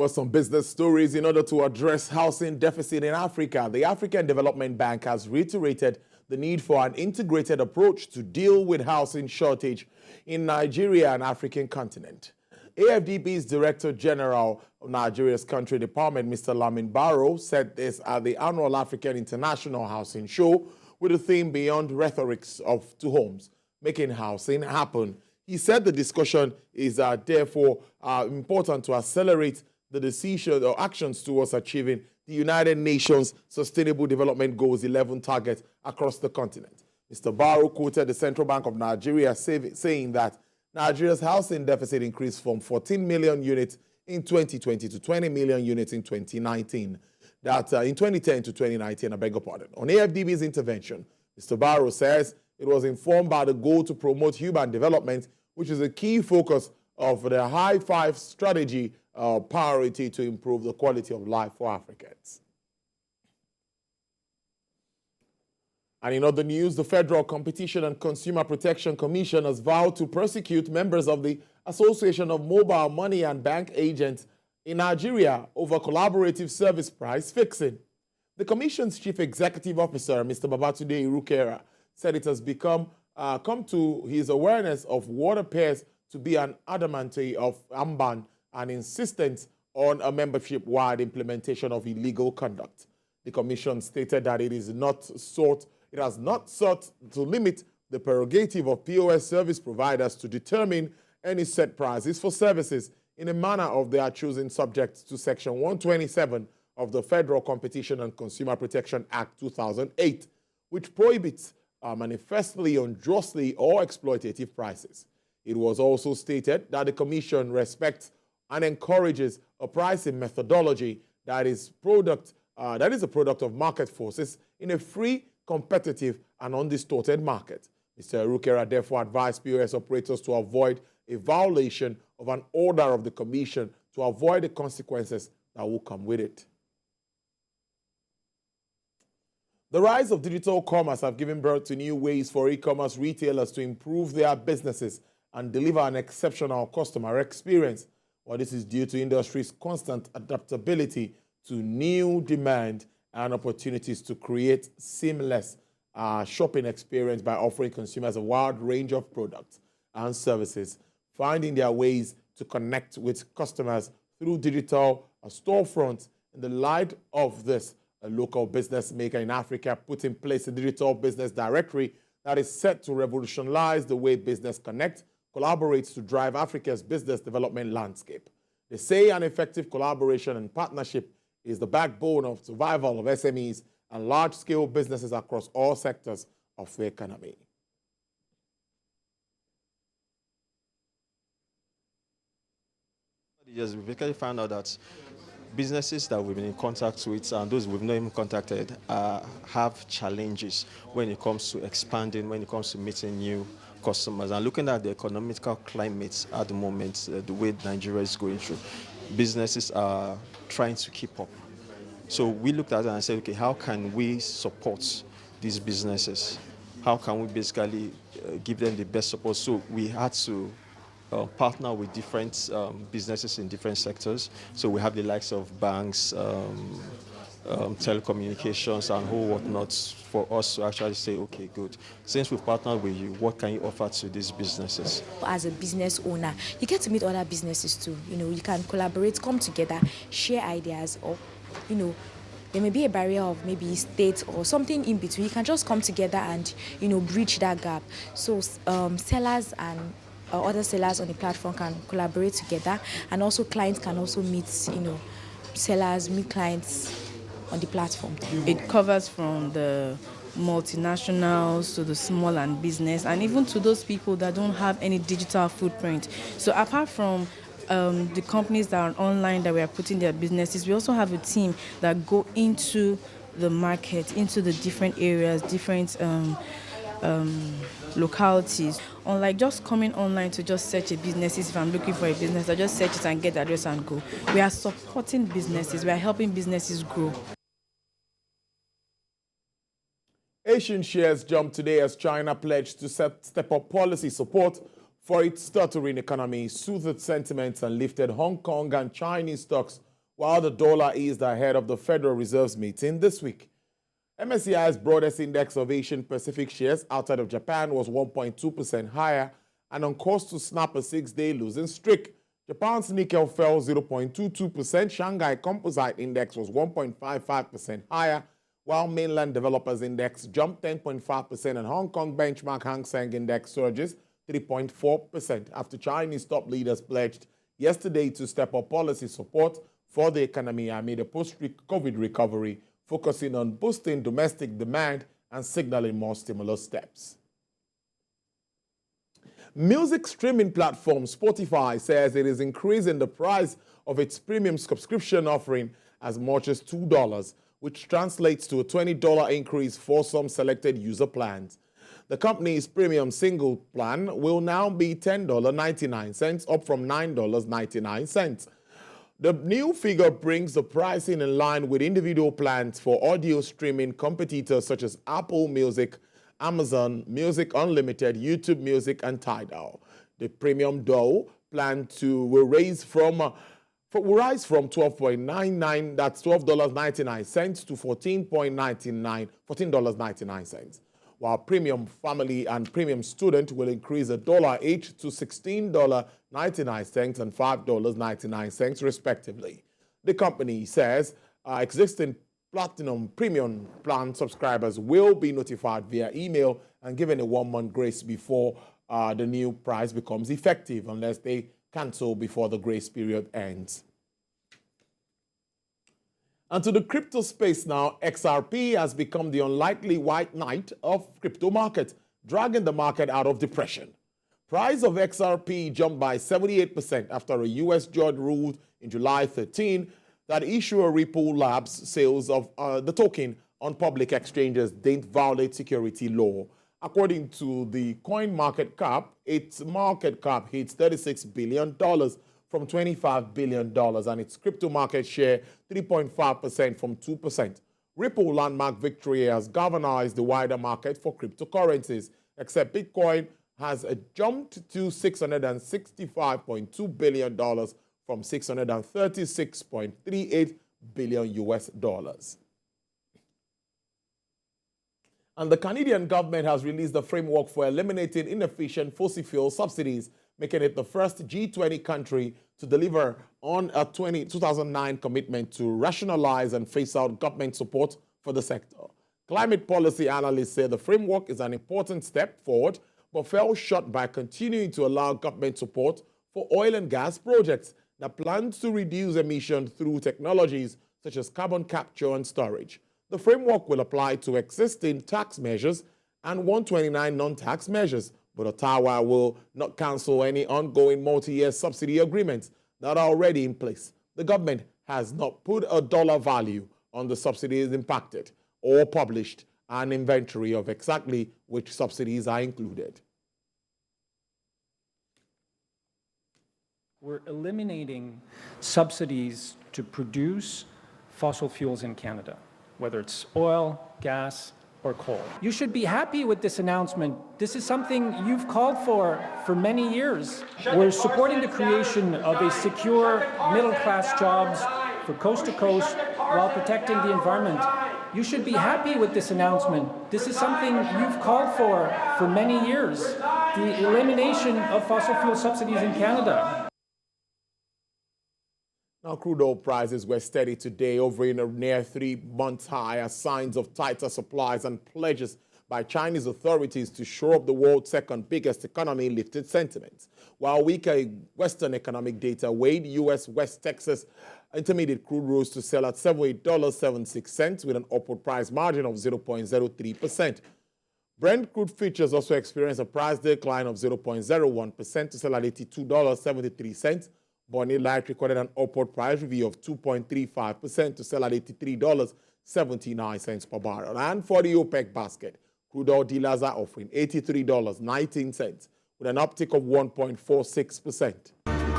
Well, some business stories in order to address housing deficit in Africa. The African Development Bank has reiterated the need for an integrated approach to deal with housing shortage in Nigeria and African continent. AFDB's Director General of Nigeria's Country Department, Mr. Lamin Barrow, said this at the annual African International Housing Show with the theme Beyond Rhetorics to Homes, Making Housing Happen. He said the discussion is therefore important to accelerate the decision or actions towards achieving the United Nations Sustainable Development Goals 11 targets across the continent. Mr. Barrow quoted the Central Bank of Nigeria saying that Nigeria's housing deficit increased from 14 million units in 2020 to 20 million units in 2019. That in 2010 to 2019, I beg your pardon. On AFDB's intervention, Mr. Barrow says it was informed by the goal to promote human development, which is a key focus of the High Five strategy priority to improve the quality of life for Africans. And in other news, the Federal Competition and Consumer Protection Commission has vowed to prosecute members of the Association of Mobile Money and Bank Agents in Nigeria over collaborative service price fixing. The Commission's Chief Executive Officer, Mr. Babatunde Irukera, said it has come to his awareness of what appears to be an adamantry of AMMBAN and insistence on a membership-wide implementation of illegal conduct. The Commission stated that it has not sought to limit the prerogative of POS service providers to determine any set prices for services in a manner of their choosing, subject to Section 127 of the Federal Competition and Consumer Protection Act 2008, which prohibits manifestly unjustly or exploitative prices. It was also stated that the Commission respects and encourages a pricing methodology that is a product of market forces in a free, competitive, and undistorted market. Mr. Irukera therefore advised POS operators to avoid a violation of an order of the Commission to avoid the consequences that will come with it. The rise of digital commerce have given birth to new ways for e-commerce retailers to improve their businesses and deliver an exceptional customer experience. Well, this is due to industry's constant adaptability to new demand and opportunities to create seamless shopping experience by offering consumers a wide range of products and services, finding their ways to connect with customers through digital storefronts. In the light of this, a local business maker in Africa put in place a digital business directory that is set to revolutionize the way business connects, collaborates to drive Africa's business development landscape. They say an effective collaboration and partnership is the backbone of survival of SMEs and large-scale businesses across all sectors of the economy. Yes, we basically found out that businesses that we've been in contact with and those we've not even contacted have challenges when it comes to expanding, when it comes to meeting new customers. And looking at the economical climate at the moment, the way Nigeria is going through, businesses are trying to keep up. So we looked at it and said, okay, how can we support these businesses? How can we basically give them the best support? So we had to partner with different businesses in different sectors. So we have the likes of banks, telecommunications, and whole whatnot for us to actually say, okay, good. Since we've partnered with you, what can you offer to these businesses? As a business owner, you get to meet other businesses too. You can collaborate, come together, share ideas, or, there may be a barrier of maybe state or something in between. You can just come together and, bridge that gap. So sellers and other sellers on the platform can collaborate together, and also clients can also meet, sellers, meet clients on the platform. It covers from the multinationals to the small and business, and even to those people that don't have any digital footprint. So apart from the companies that are online that we are putting their businesses, we also have a team that go into the market, into the different areas, different localities. Unlike just coming online to just search a business, if I'm looking for a business, I just search it and get the address and go. We are supporting businesses, we are helping businesses grow. Asian shares jumped today as China pledged to step up policy support for its stuttering economy, soothed sentiments, and lifted Hong Kong and Chinese stocks while the dollar eased ahead of the Federal Reserve's meeting this week. MSCI's broadest index of Asian Pacific shares outside of Japan was 1.2% higher and on course to snap a 6-day losing streak. Japan's Nikkei fell 0.22%, Shanghai Composite Index was 1.55% higher, while Mainland Developers Index jumped 10.5% and Hong Kong benchmark Hang Seng Index surges 3.4% after Chinese top leaders pledged yesterday to step up policy support for the economy amid a post-COVID recovery, focusing on boosting domestic demand and signaling more stimulus steps. Music streaming platform Spotify says it is increasing the price of its premium subscription offering as much as $2, which translates to a $20 increase for some selected user plans. The company's premium single plan will now be $10.99, up from $9.99. The new figure brings the pricing in line with individual plans for audio streaming competitors such as Apple Music, Amazon Music Unlimited, YouTube Music, and Tidal. The premium DAW plan will rise from $12.99, that's $12.99 to $14.99, while premium family and premium student will increase $1 each to $16.99 and $5.99 respectively. The company says existing Platinum Premium Plan subscribers will be notified via email and given a 1-month grace before the new price becomes effective, unless they cancel before the grace period ends. And to the crypto space now, XRP has become the unlikely white knight of crypto markets, dragging the market out of depression. Price of XRP jumped by 78% after a U.S. judge ruled in July 13 that issuer Ripple Labs sales of the token on public exchanges didn't violate security law. According to the coin market cap, its market cap hits $36 billion from $25 billion, and its crypto market share 3.5% from 2%. Ripple landmark victory has galvanized the wider market for cryptocurrencies, except Bitcoin has jumped to $665.2 billion from $636.38 billion US dollars. And the Canadian government has released the framework for eliminating inefficient fossil fuel subsidies, making it the first G20 country to deliver on a 2009 commitment to rationalize and phase out government support for the sector. Climate policy analysts say the framework is an important step forward, but fell short by continuing to allow government support for oil and gas projects that plans to reduce emissions through technologies such as carbon capture and storage. The framework will apply to existing tax measures and 129 non-tax measures, but Ottawa will not cancel any ongoing multi-year subsidy agreements that are already in place. The government has not put a dollar value on the subsidies impacted or published an inventory of exactly which subsidies are included. We're eliminating subsidies to produce fossil fuels in Canada, whether it's oil, gas, or coal. You should be happy with this announcement. This is something you've called for many years. We're supporting the creation of a secure middle-class jobs for coast to coast while protecting the environment. You should be happy with this announcement. This is something you've called for many years. The elimination of fossil fuel subsidies in Canada. Now, crude oil prices were steady today, hovering a near 3-month high as signs of tighter supplies and pledges by Chinese authorities to shore up the world's second biggest economy lifted sentiments. While weaker Western economic data weighed, U.S. West Texas intermediate crude rose to sell at $78.76 with an upward price margin of 0.03%. Brent crude futures also experienced a price decline of 0.01% to sell at $82.73. Bonnie Light recorded an upward price review of 2.35% to sell at $83.79 per barrel. And for the OPEC basket, crude oil dealers are offering $83.19 with an uptick of 1.46%.